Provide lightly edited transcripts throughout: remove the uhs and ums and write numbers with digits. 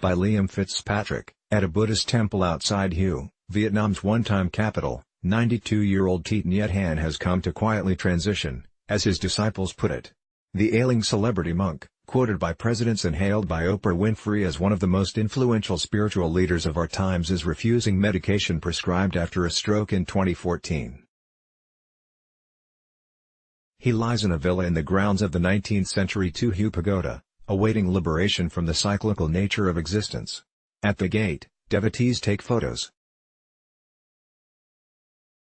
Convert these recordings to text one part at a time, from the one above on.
by Liam Fitzpatrick, at a Buddhist temple outside Hue, Vietnam's one-time capital. 92-year-old Thich Nhat Hanh has come to quietly transition, as his disciples put it. The ailing celebrity monk, quoted by presidents and hailed by Oprah Winfrey as one of the most influential spiritual leaders of our times, is refusing medication prescribed after a stroke in 2014. He lies in a villa in the grounds of the 19th-century Tu Hu Pagoda, awaiting liberation from the cyclical nature of existence. At the gate, devotees take photos.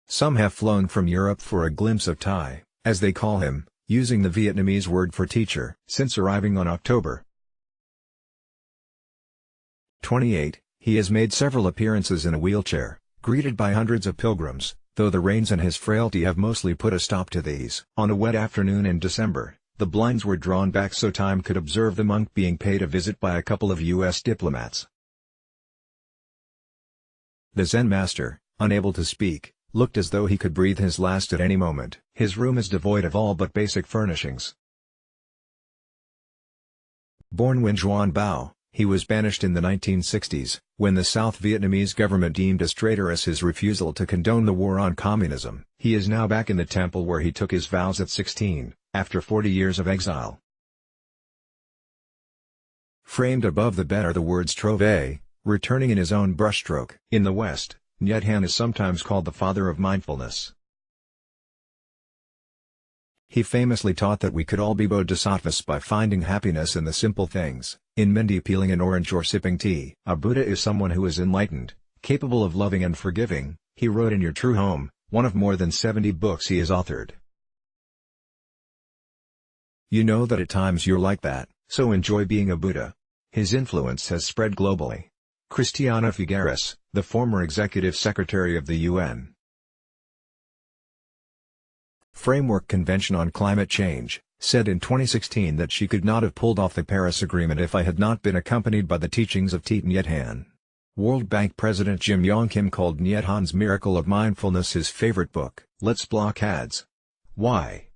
Some have flown from Europe for a glimpse of Thai, as they call him, using the Vietnamese word for teacher. Since arriving on October 28, he has made several appearances in a wheelchair, greeted by hundreds of pilgrims, though the rains and his frailty have mostly put a stop to these. On a wet afternoon in December, the blinds were drawn back so time could observe the monk being paid a visit by a couple of U.S. diplomats. The Zen master, unable to speak, looked as though he could breathe his last at any moment. His room is devoid of all but basic furnishings. Born Nguyen Xuan Bao, he was banished in the 1960s, when the South Vietnamese government deemed as traitorous his refusal to condone the war on communism. He is now back in the temple where he took his vows at 16, after 40 years of exile. Framed above the bed are the words Trove, returning in his own brushstroke. In the West, Nhat Hanh is sometimes called the father of mindfulness. He famously taught that we could all be bodhisattvas by finding happiness in the simple things, in mending peeling an orange or sipping tea. A Buddha is someone who is enlightened, capable of loving and forgiving, he wrote in Your True Home, one of more than 70 books he has authored. You know that at times you're like that, so enjoy being a Buddha. His influence has spread globally. Christiana Figueres, the former executive secretary of the UN Framework Convention on Climate Change, said in 2016 that she could not have pulled off the Paris Agreement if I had not been accompanied by the teachings of Thich Nhat Hanh. World Bank President Jim Yong Kim called Nhat Hanh's Miracle of Mindfulness his favorite book. Let's block ads. Why?